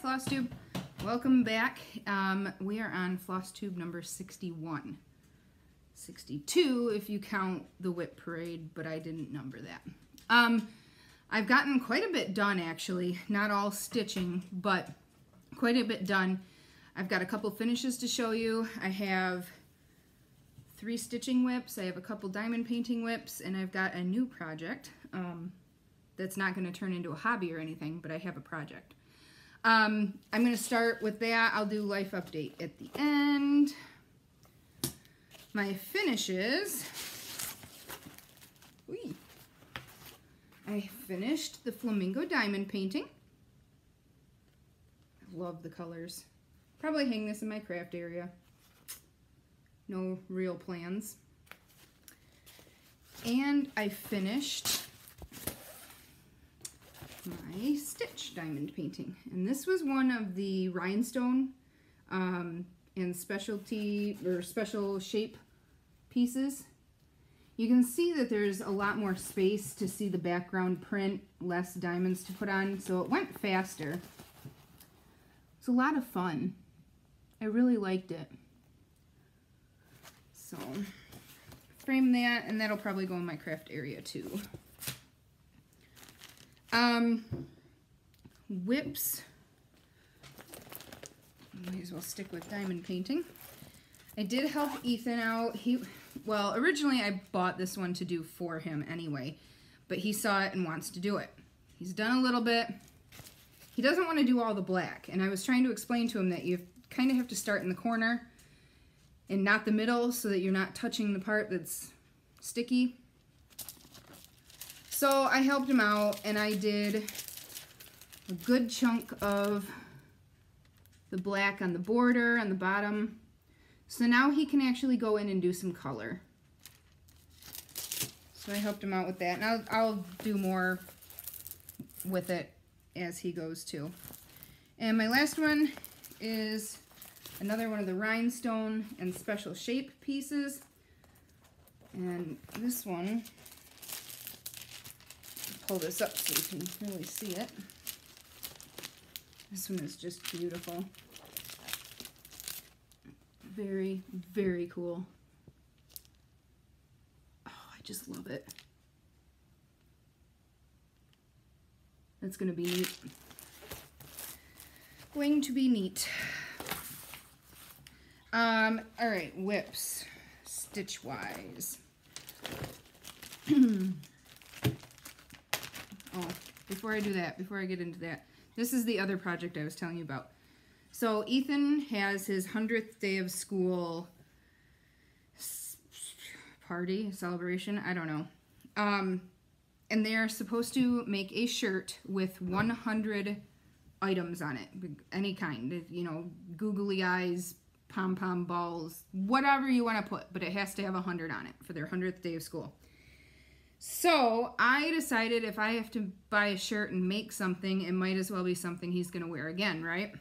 Flosstube. Welcome back. We are on Flosstube number 61. 62 if you count the whip parade, but I didn't number that. I've gotten quite a bit done actually. Not all stitching, but quite a bit done. I've got a couple finishes to show you. I have 3 stitching whips, I have a couple diamond painting whips, and I've got a new project that's not going to turn into a hobby or anything, but I have a project. I'm going to start with that. I'll do life update at the end. My finishes. Whee. I finished the flamingo diamond painting. I love the colors. Probably hang this in my craft area. No real plans. And I finished my stitch diamond painting, and this was one of the rhinestone and specialty or special shape pieces. You can see that there's a lot more space to see the background print, less diamonds to put on, so it went faster. It's a lot of fun. I really liked it. So frame that, and that'll probably go in my craft area too. Whips. Might as well stick with diamond painting. I did help Ethan out. Well, originally I bought this one to do for him anyway, but he saw it and wants to do it. He's done a little bit. He doesn't want to do all the black, and I was trying to explain to him that you kind of have to start in the corner and not the middle so that you're not touching the part that's sticky. So I helped him out, and I did a good chunk of the black on the border, on the bottom. So now he can actually go in and do some color. So I helped him out with that, and I'll do more with it as he goes too. And my last one is another one of the rhinestone and special shape pieces. And this one, pull this up so you can really see it. This one is just beautiful. Very, very cool. Oh, I just love it. That's going to be neat. Going to be neat. All right, whips, stitch-wise. Oh, before I do that, before I get into that, this is the other project I was telling you about. So Ethan has his 100th day of school party, celebration, I don't know. And they're supposed to make a shirt with 100 items on it, any kind, you know, googly eyes, pom-pom balls, whatever you want to put, but it has to have 100 on it for their 100th day of school. So I decided if I have to buy a shirt and make something, it might as well be something he's going to wear again, right?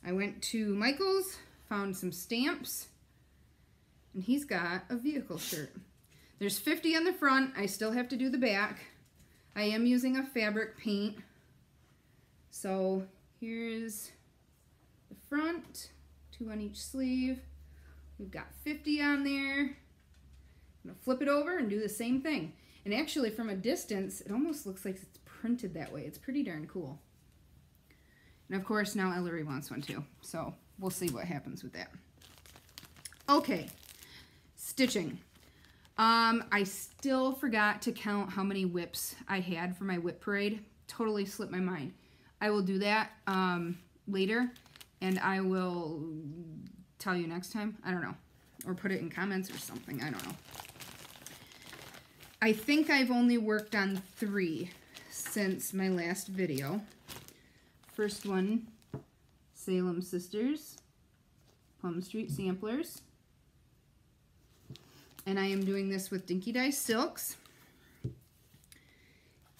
I went to Michael's, found some stamps, and he's got a vehicle shirt. There's 50 on the front. I still have to do the back. I am using a fabric paint. So here's the front, 2 on each sleeve. We've got 50 on there. I'm gonna flip it over and do the same thing. And actually from a distance, it almost looks like it's printed that way. It's pretty darn cool. And of course now Ellery wants one too. So we'll see what happens with that. Okay, stitching. I still forgot to count how many whips I had for my whip parade. Totally slipped my mind. I will do that later, and I will tell you next time. I don't know. Or put it in comments or something. I don't know. I think I've only worked on 3 since my last video. First one, Salem Sisters, Plum Street Samplers. And I am doing this with Dinky Dye Silks.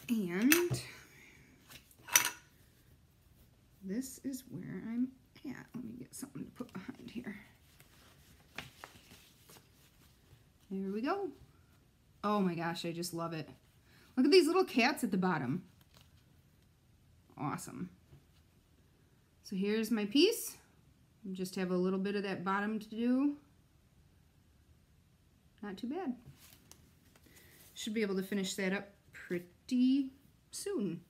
And this is where I'm at. Let me get something to put behind here. There we go. Oh my gosh, I just love it. Look at these little cats at the bottom. Awesome. So here's my piece. Just have a little bit of that bottom to do. Not too bad. Should be able to finish that up pretty soon.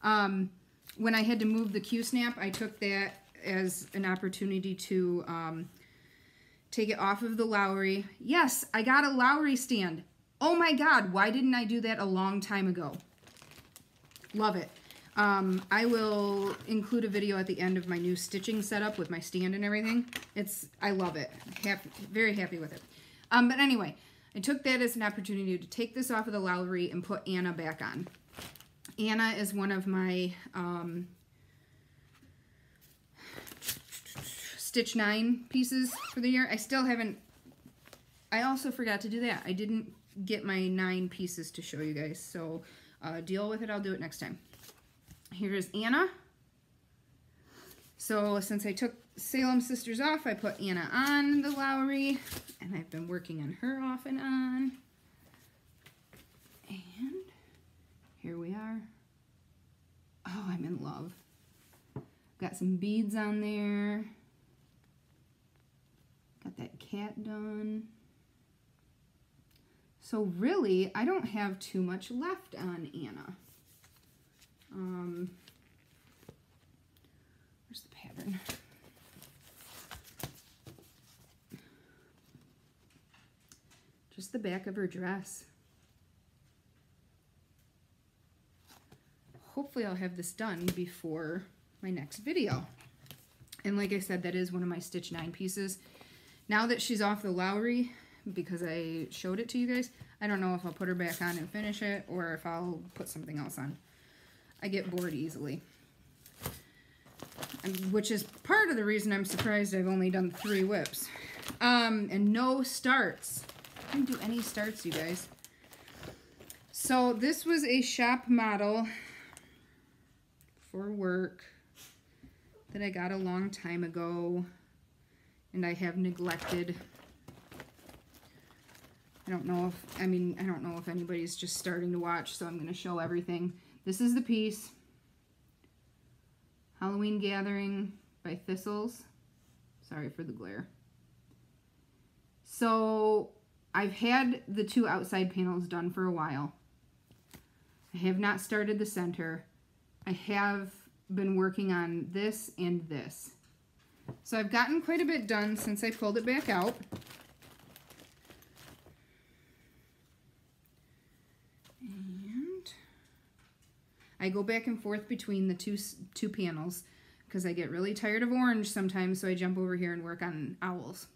When I had to move the Q-snap, I took that as an opportunity to take it off of the Lowry. Yes, I got a Lowry stand. Oh my God, why didn't I do that a long time ago? Love it. I will include a video at the end of my new stitching setup with my stand and everything. I love it. Very happy with it. But anyway, I took that as an opportunity to take this off of the Lowry and put Anna back on. Anna is one of my Stitch 9 pieces for the year. I still haven't, I also forgot to do that. I didn't get my 9 pieces to show you guys, so deal with it. I'll do it next time. Here's Anna. So since I took Salem Sisters off, I put Anna on the Lowry, and I've been working on her off and on. And here we are. Oh, I'm in love. Got some beads on there. Got that cat done. So really, I don't have too much left on Anna. Where's the pattern? Just the back of her dress. Hopefully I'll have this done before my next video. And like I said, that is one of my Stitch 9 pieces. Now that she's off the Lowry, because I showed it to you guys, I don't know if I'll put her back on and finish it or if I'll put something else on. I get bored easily. Which is part of the reason I'm surprised I've only done 3 whips. And no starts. I didn't do any starts, you guys. So this was a shop model for work that I got a long time ago and I have neglected. I don't know if anybody's just starting to watch, so I'm going to show everything. This is the piece. Halloween Gathering by Thistles. Sorry for the glare. So I've had the 2 outside panels done for a while. I have not started the center. I have been working on this and this. So I've gotten quite a bit done since I pulled it back out. And I go back and forth between the two panels because I get really tired of orange sometimes, so I jump over here and work on owls.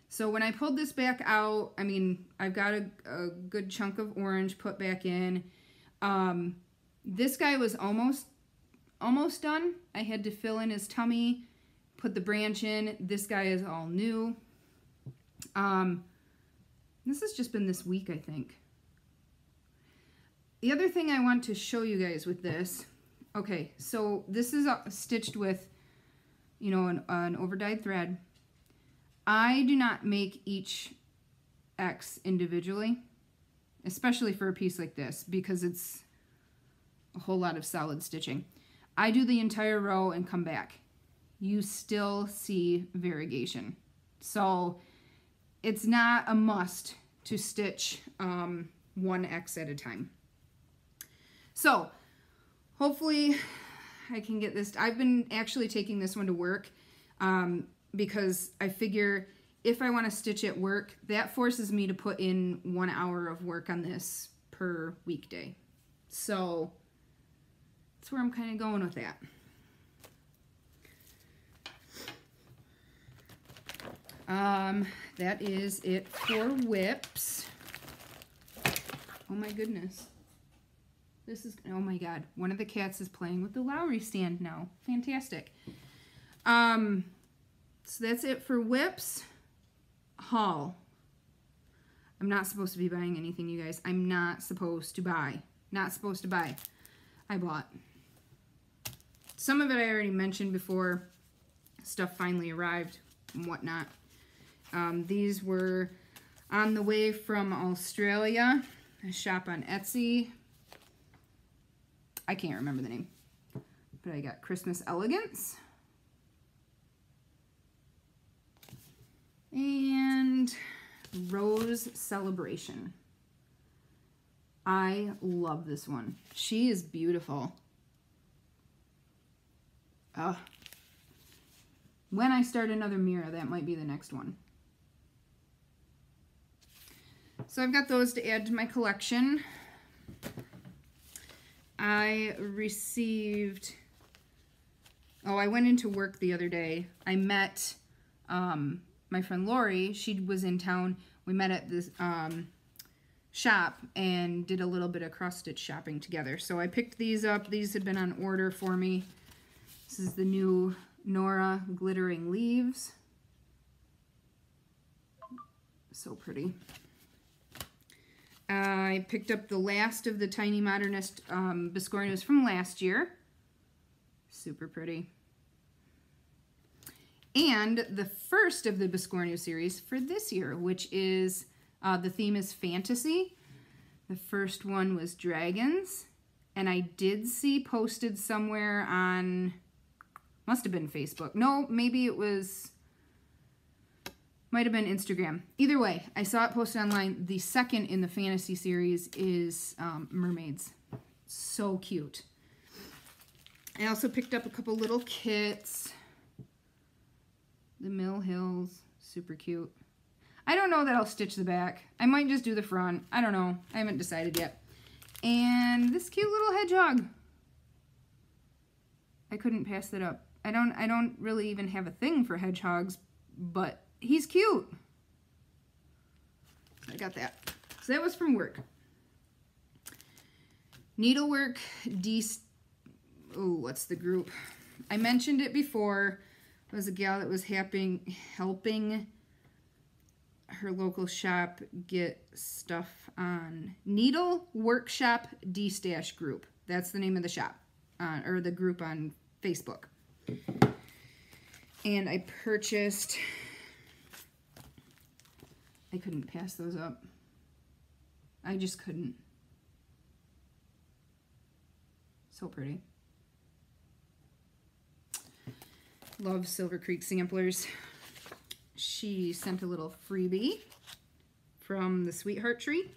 So when I pulled this back out, I mean, I've got a good chunk of orange put back in. This guy was almost done. I had to fill in his tummy, put the branch in. This guy is all new. This has just been this week, I think. The other thing I want to show you guys with this, okay, so this is stitched with, you know, an over-dyed thread. I do not make each X individually, especially for a piece like this, because it's a whole lot of solid stitching. I do the entire row and come back. You still see variegation. So it's not a must to stitch 1 X at a time. So hopefully I can get this. I've been actually taking this one to work because I figure if I want to stitch at work, that forces me to put in 1 hour of work on this per weekday. So that's where I'm kind of going with that. That is it for whips. Oh my goodness. This is, oh my God, one of the cats is playing with the Lowry stand now. Fantastic. So that's it for whips. Haul. I'm not supposed to be buying anything, you guys. I'm not supposed to buy. Not supposed to buy. I bought. Some of it I already mentioned before. Stuff finally arrived and whatnot. These were on the way from Australia. I shop on Etsy. I can't remember the name. But I got Christmas Elegance. And Rose Celebration. I love this one. She is beautiful. When I start another Mira, that might be the next one. So I've got those to add to my collection. I received... Oh, I went into work the other day. I met my friend Lori. She was in town. We met at this shop and did a little bit of cross-stitch shopping together. So I picked these up. These had been on order for me. This is the new Nora Glittering Leaves. So pretty. I picked up the last of the Tiny Modernist Biscornios from last year. Super pretty. And the first of the Biscornio series for this year, which is, the theme is fantasy. The first one was dragons. And I did see posted somewhere on, must have been Facebook. No, maybe it was, might have been Instagram. Either way, I saw it posted online. The second in the fantasy series is mermaids. So cute. I also picked up a couple little kits. The Mill Hills, super cute. I don't know that I'll stitch the back. I might just do the front. I don't know. I haven't decided yet. And this cute little hedgehog. I couldn't pass that up. I don't really even have a thing for hedgehogs, but he's cute. I got that. So that was from work. Needlework what's the group? I mentioned it before. It was a gal that was helping her local shop get stuff on Needle Workshop D-Stash Group. That's the name of the shop, or the group on Facebook. And I purchased, I couldn't pass those up. I just couldn't. So pretty. Love Silver Creek samplers. She sent a little freebie from the Sweetheart Tree.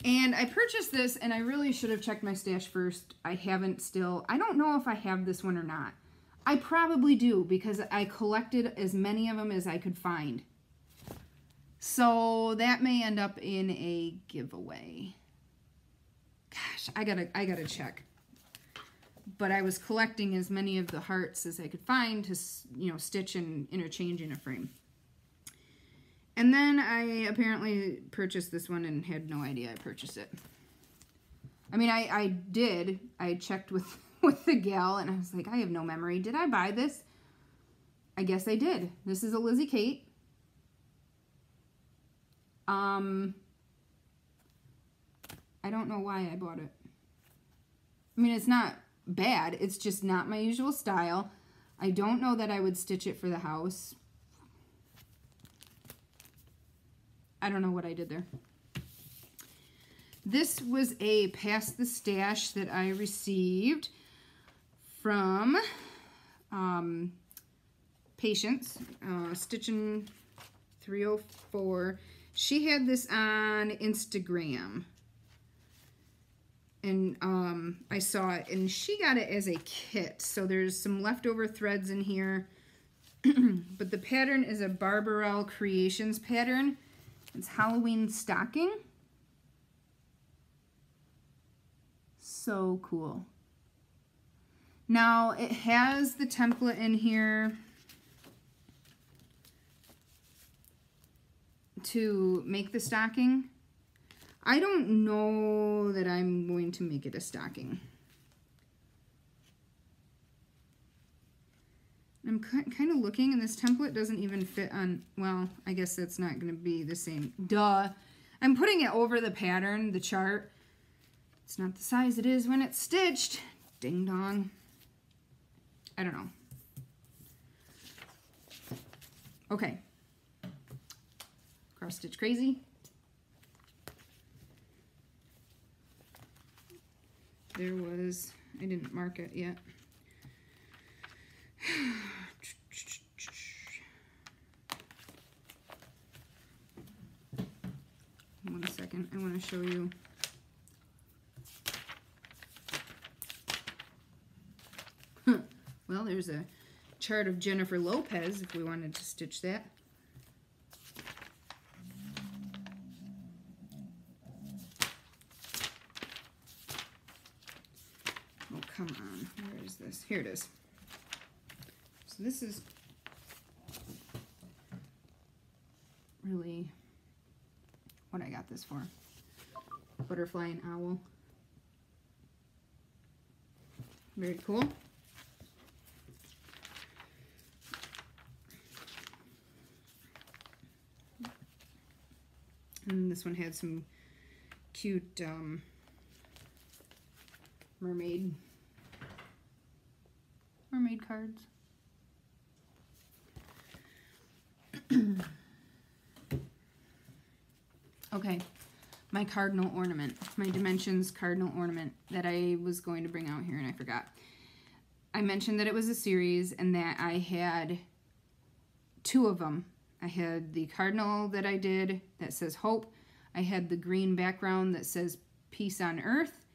And I purchased this, and I really should have checked my stash first. I haven't still. I don't know if I have this one or not. I probably do, because I collected as many of them as I could find. So that may end up in a giveaway. Gosh, I gotta check. But I was collecting as many of the hearts as I could find to, you know, stitch and interchange in a frame. And then I apparently purchased this one and had no idea I purchased it. I mean, I did. I checked with the gal, and I was like, I have no memory. Did I buy this? I guess I did. This is a Lizzie Kate. I don't know why I bought it. I mean, it's not bad. It's just not my usual style. I don't know that I would stitch it for the house. I don't know what I did there. This was a Pass the Stash that I received from Patience, Stitchin' 304. She had this on Instagram. And I saw it, and she got it as a kit. So there's some leftover threads in here. But the pattern is a Barbarelle Creations pattern. It's Halloween stocking. So cool. Now, it has the template in here to make the stocking. I don't know that I'm going to make it a stocking. I'm kind of looking, and this template doesn't even fit on, well, I guess that's not going to be the same. Duh. I'm putting it over the pattern, the chart. It's not the size it is when it's stitched. Ding dong. I don't know. Okay. Cross stitch crazy. There was I didn't mark it yet. One second, I want to show you. Well, there's a chart of Jennifer Lopez if we wanted to stitch that. Oh, come on. Where is this? Here it is. So this is really what I got this for. Butterfly and owl. Very cool. And this one had some cute mermaid cards. Okay, my cardinal ornament, my Dimensions cardinal ornament that I was going to bring out here and I forgot. I mentioned that it was a series and that I had 2 of them. I had the cardinal that I did that says hope. I had the green background that says peace on earth.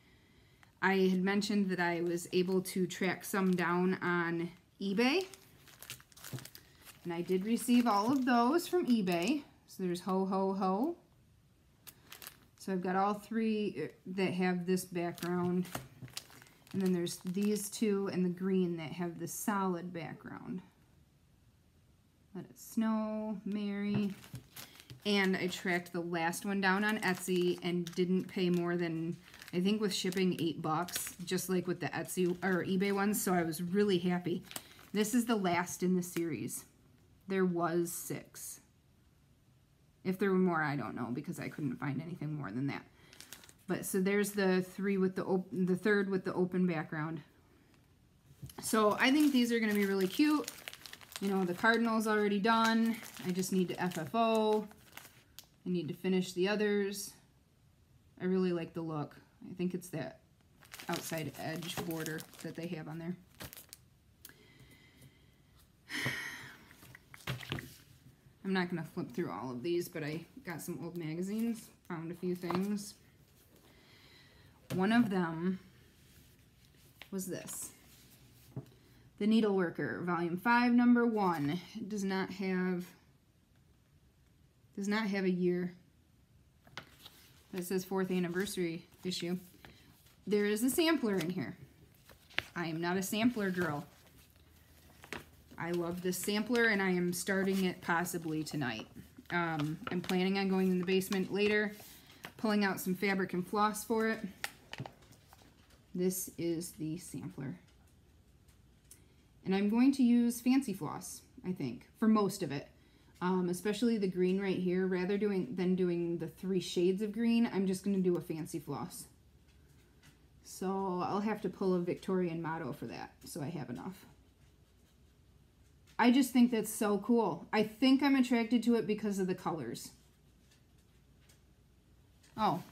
I had mentioned that I was able to track some down on eBay. And I did receive all of those from eBay. So there's ho, ho, ho. So I've got all 3 that have this background. And then there's these 2 and the green that have the solid background. Let It Snow, Mary. And I tracked the last one down on Etsy and didn't pay more than, I think with shipping, $8, just like with the Etsy or eBay ones, so I was really happy. This is the last in the series. There was 6. If there were more, I don't know, because I couldn't find anything more than that. But so there's the 3 with the third with the open background. So I think these are going to be really cute. You know, the cardinal's already done. I just need to FFO. I need to finish the others. I really like the look. I think it's that outside edge border that they have on there. I'm not going to flip through all of these, but I got some old magazines, found a few things. One of them was this. The Needleworker, Volume 5, Number 1. It does not have a year. It says 4th anniversary issue. There is a sampler in here. I am not a sampler girl. I love this sampler and I am starting it possibly tonight. I'm planning on going in the basement later, pulling out some fabric and floss for it. This is the sampler. And I'm going to use fancy floss, I think, for most of it. Especially the green right here. Rather than doing the 3 shades of green, I'm just going to do a fancy floss. So I'll have to pull a Victorian motto for that, so I have enough. I just think that's so cool. I think I'm attracted to it because of the colors. Oh,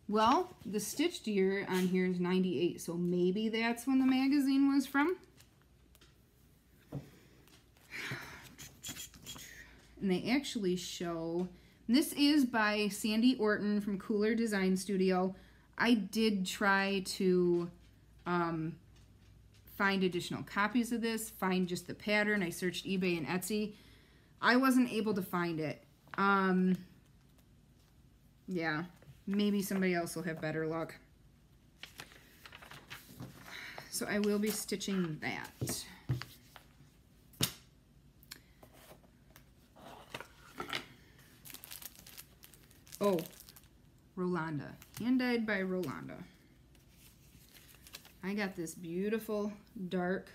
well, the stitched year on here is 98, so maybe that's when the magazine was from. And they actually show, this is by Sandy Orton from Cooler Design Studio. I did try to find additional copies of this, find just the pattern. I searched eBay and Etsy. I wasn't able to find it. Yeah, maybe somebody else will have better luck. So I will be stitching that. Oh, Rolanda. Hand-dyed by Rolanda. I got this beautiful dark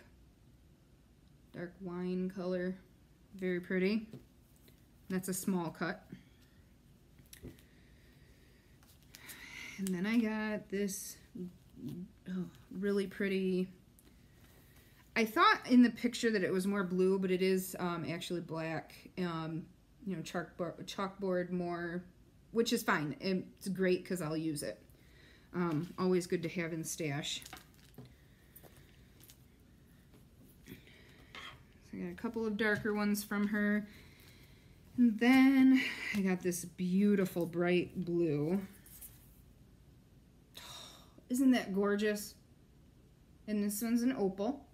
wine color. Very pretty. That's a small cut. And then I got this really pretty. I thought in the picture that it was more blue, but it is actually black. You know, chalkboard more, which is fine. It's great because I'll use it. Always good to have in stash. So I got a couple of darker ones from her. And then I got this beautiful bright blue. Isn't that gorgeous? And this one's an opal.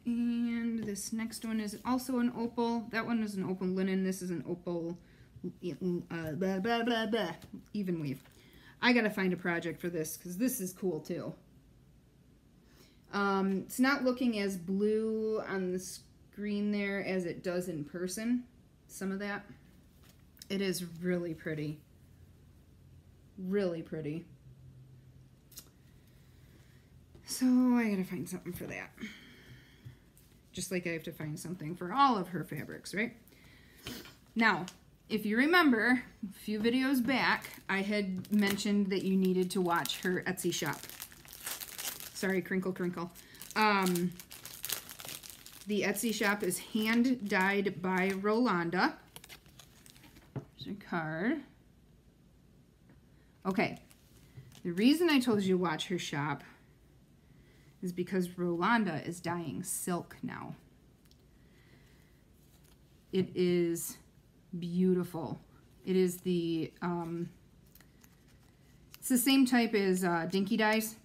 And this next one is also an opal. That one is an opal linen. This is an opal blah, blah, blah, blah, even weave. I gotta find a project for this because this is cool too. It's not looking as blue on the screen there as it does in person. Some of that. It is really pretty. Really pretty. So I gotta find something for that. Just like I have to find something for all of her fabrics, right? Now, if you remember, a few videos back, I had mentioned that you needed to watch her Etsy shop. Sorry, crinkle, crinkle. The Etsy shop is hand dyed by Rolanda. There's a card. Okay, the reason I told you to watch her shop is because Rolanda is dyeing silk now. It is beautiful. It is the, it's the same type as Dinky Dyes.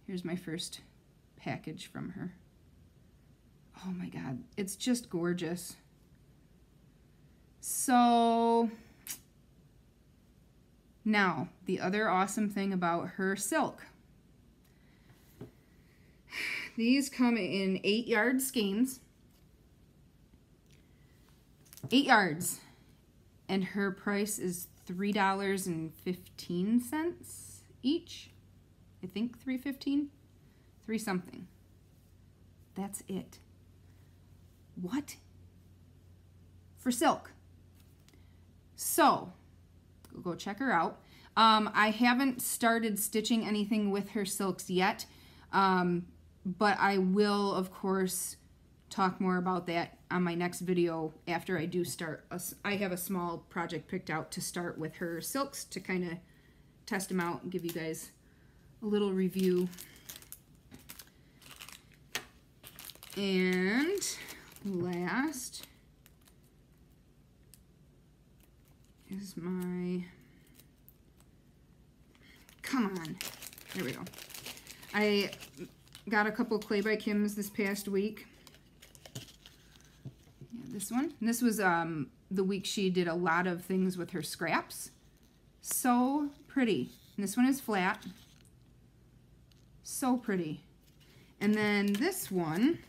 Here's my first package from her. Oh my God, it's just gorgeous. So now, the other awesome thing about her silk. These come in 8-yard skeins. 8 yards. And her price is $3.15 each. I think $3.15. 3 something. That's it. What? For silk. So, go check her out. I haven't started stitching anything with her silks yet, but I will, of course, talk more about that on my next video after I do start. I have a small project picked out to start with her silks to kind of test them out and give you guys a little review. And last is my... Come on. There we go. I got a couple Clay by Kim's this past week. Yeah, this one. And this was the week she did a lot of things with her scraps. So pretty. And this one is flat. So pretty. And then this one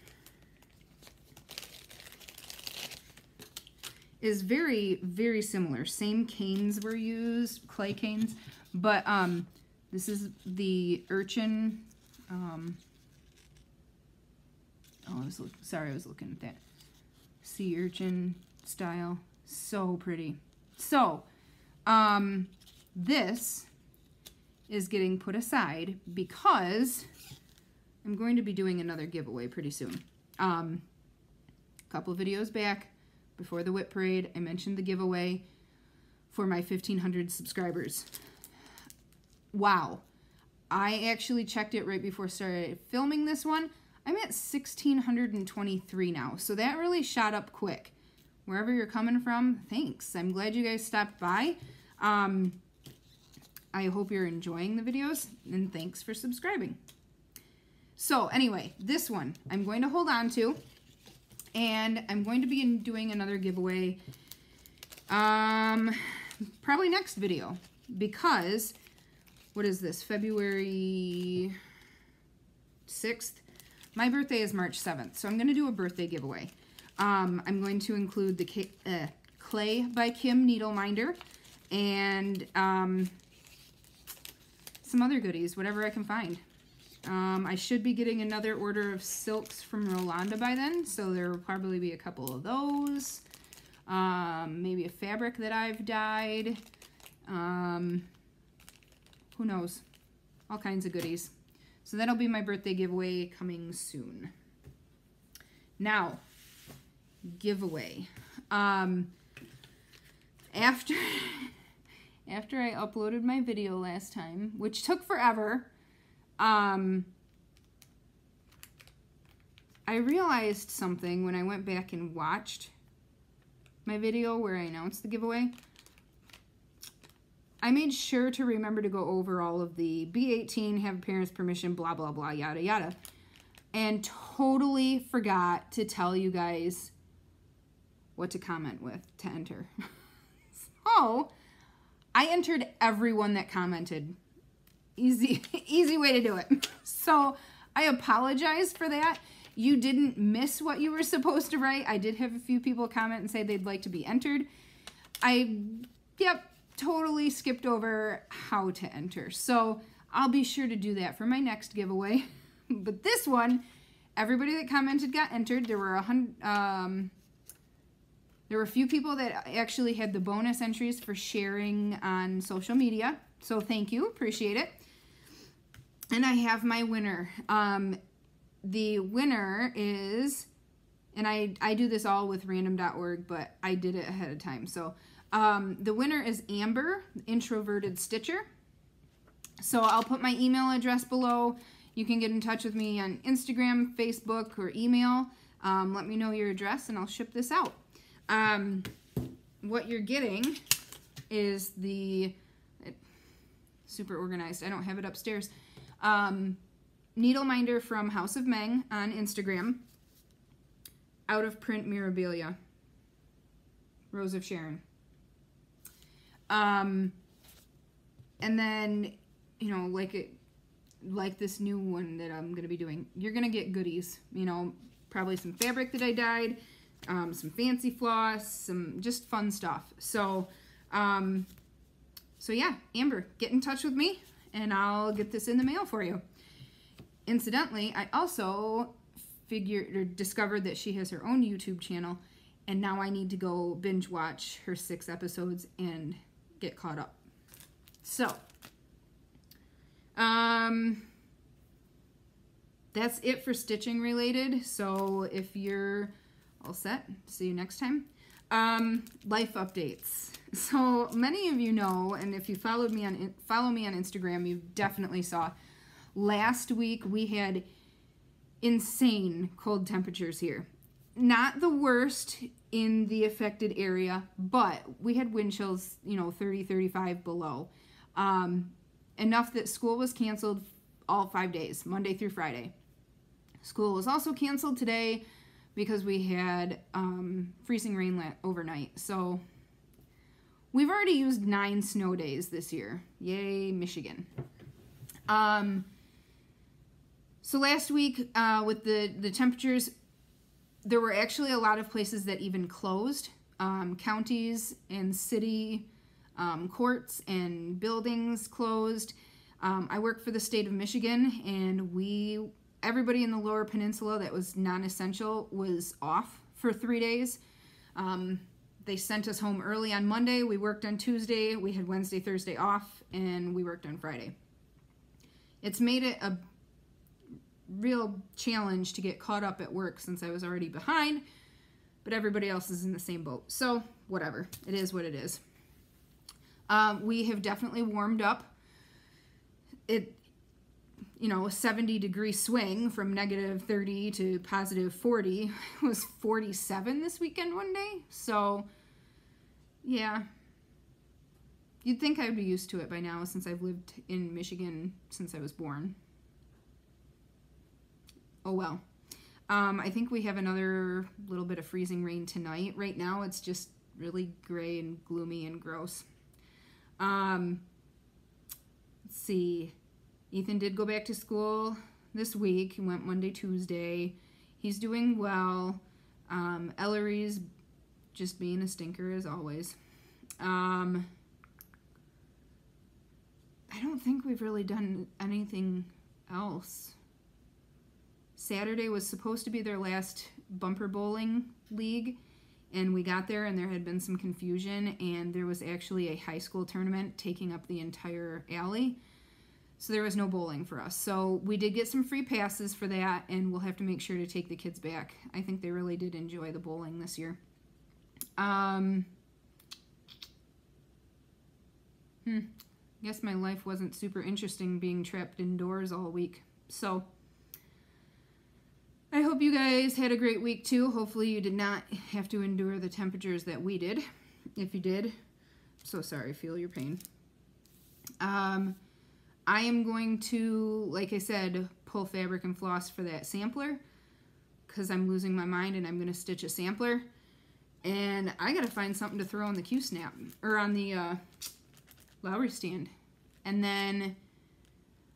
is very, very similar. Same canes were used, clay canes, but this is the urchin. Oh, I was looking at that. Sea urchin style. So pretty. So, this is getting put aside because I'm going to be doing another giveaway pretty soon. A couple videos back, before the Whip Parade, I mentioned the giveaway for my 1,500 subscribers. Wow. I actually checked it right before I started filming this one. I'm at 1,623 now, so that really shot up quick. Wherever you're coming from, thanks. I'm glad you guys stopped by. I hope you're enjoying the videos, and thanks for subscribing. So anyway, this one I'm going to hold on to, and I'm going to be doing another giveaway probably next video, because what is this, February 6th? My birthday is March 7th, so I'm going to do a birthday giveaway. I'm going to include the Clay by Kim needle minder and some other goodies, whatever I can find. I should be getting another order of silks from Rolanda by then, so there will probably be a couple of those. Maybe a fabric that I've dyed. Who knows? All kinds of goodies. So that'll be my birthday giveaway coming soon. Now, giveaway. After after I uploaded my video last time, which took forever, I realized something when I went back and watched my video where I announced the giveaway. I made sure to remember to go over all of the be 18, have parents' permission, blah, blah, blah, yada, yada. And totally forgot to tell you guys what to comment with to enter. So, I entered everyone that commented. Easy way to do it. So, I apologize for that. You didn't miss what you were supposed to write. I did have a few people comment and say they'd like to be entered. Totally skipped over how to enter. So I'll be sure to do that for my next giveaway. But this one, everybody that commented got entered. There were a few people that actually had the bonus entries for sharing on social media. So thank you, appreciate it. And I have my winner. The winner is, and I do this all with random.org, but I did it ahead of time. So the winner is Amber, Introverted Stitcher. So I'll put my email address below. You can get in touch with me on Instagram, Facebook, or email. Let me know your address and I'll ship this out. What you're getting is the, super organized, I don't have it upstairs, needle minder from House of Meng on Instagram. Out of print Mirabilia. Rose of Sharon. And then, you know, like this new one that I'm going to be doing, you're going to get goodies, you know, probably some fabric that I dyed, some fancy floss, some just fun stuff. So yeah, Amber, get in touch with me and I'll get this in the mail for you. Incidentally, I also discovered that she has her own YouTube channel, and now I need to go binge watch her 6 episodes and get caught up. So, that's it for stitching related. So if you're all set, see you next time. Life updates. So many of you know, and if you follow me on Instagram, you definitely saw last week we had insane cold temperatures here. Not the worst in the affected area, but we had wind chills, you know, 30, 35 below. Enough that school was canceled all 5 days, Monday through Friday. School was also canceled today because we had freezing rain overnight. So we've already used 9 snow days this year. Yay, Michigan. So last week with the temperatures, there were actually a lot of places that even closed. Counties and city courts and buildings closed. I work for the state of Michigan, and everybody in the Lower Peninsula that was non-essential was off for 3 days. They sent us home early on Monday. We worked on Tuesday. We had Wednesday, Thursday off, and we worked on Friday. It's made it a real challenge to get caught up at work since I was already behind, but everybody else is in the same boat. So whatever, it is what it is. We have definitely warmed up. A 70-degree swing from negative 30 to positive 40. It was 47 this weekend one day. So yeah, you'd think I'd be used to it by now since I've lived in Michigan since I was born. Oh well. I think we have another little bit of freezing rain tonight. Right now it's just really gray and gloomy and gross. Let's see. Ethan did go back to school this week. He went Monday, Tuesday. He's doing well. Ellery's just being a stinker as always. I don't think we've really done anything else. Saturday was supposed to be their last bumper bowling league, and we got there and there had been some confusion, and there was actually a high school tournament taking up the entire alley, so there was no bowling for us. So we did get some free passes for that, and we'll have to make sure to take the kids back. I think they really did enjoy the bowling this year. Guess my life wasn't super interesting being trapped indoors all week. So I hope you guys had a great week too. Hopefully you did not have to endure the temperatures that we did. If you did, I'm so sorry, feel your pain. I am going to, like I said, pull fabric and floss for that sampler because I'm losing my mind and I'm going to stitch a sampler. And I got to find something to throw on the Q-snap, or on the Lowry stand. And then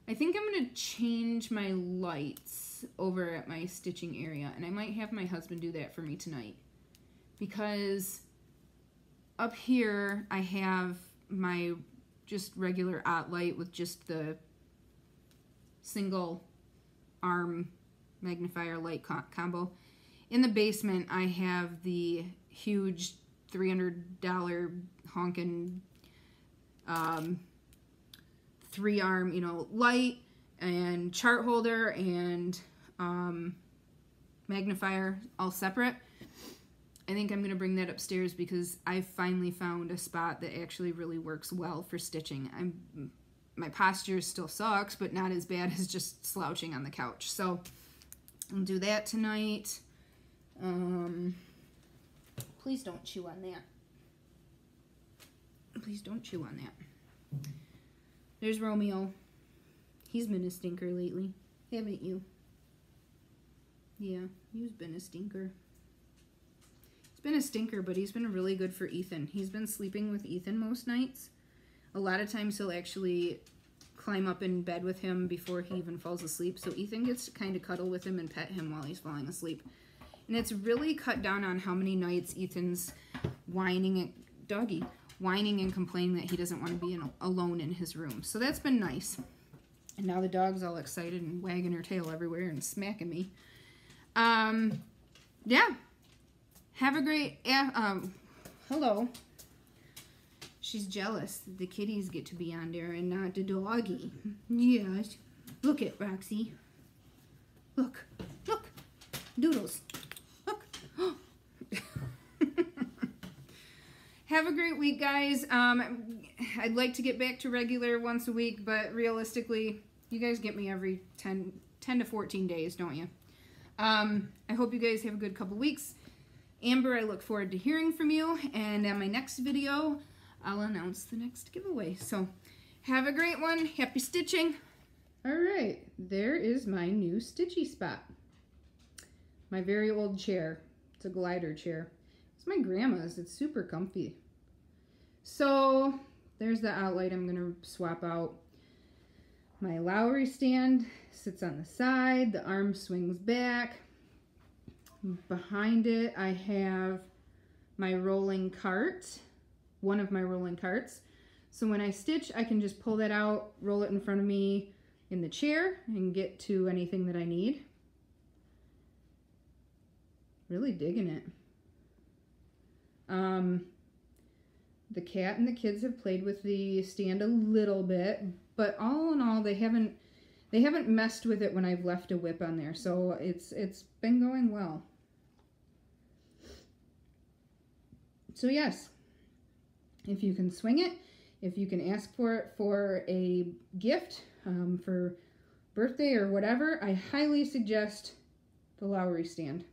I think I'm going to change my lights over at my stitching area. And I might have my husband do that for me tonight. Because up here I have my just regular light with just the single arm magnifier light combo. In the basement I have the huge $300 honkin' 3-arm, you know, light and chart holder and magnifier all separate. I think I'm going to bring that upstairs because I finally found a spot that actually really works well for stitching. My posture still sucks, but not as bad as just slouching on the couch. So I'll do that tonight. Please don't chew on that. Please don't chew on that. There's Romeo. He's been a stinker lately, haven't you? Yeah, he's been a stinker. He's been a stinker, but he's been really good for Ethan. He's been sleeping with Ethan most nights. A lot of times he'll actually climb up in bed with him before he even falls asleep. So Ethan gets to kind of cuddle with him and pet him while he's falling asleep. And it's really cut down on how many nights Ethan's whining and complaining that he doesn't want to be alone in his room. So that's been nice. And now the dog's all excited and wagging her tail everywhere and smacking me. Yeah. Have a great, hello. She's jealous that the kitties get to be on there and not the doggy. Yes. Look at Roxy. Look. Look. Doodles. Look. Have a great week, guys. I'd like to get back to regular once a week, but realistically, you guys get me every 10 to 14 days, don't you? I hope you guys have a good couple weeks. Amber, I look forward to hearing from you, and in my next video, I'll announce the next giveaway. So, have a great one. Happy stitching. All right, there is my new stitchy spot. My very old chair. It's a glider chair. It's my grandma's. It's super comfy. So, there's the outlight I'm going to swap out. My Lowry stand sits on the side. The arm swings back. Behind it, I have my rolling cart. One of my rolling carts. So when I stitch, I can just pull that out, roll it in front of me in the chair, and get to anything that I need. Really digging it. The cat and the kids have played with the stand a little bit, but all in all, they haven't messed with it when I've left a whip on there, so it's been going well. So yes, if you can swing it, if you can ask for it for a gift, for birthday or whatever, I highly suggest the Lowry stand.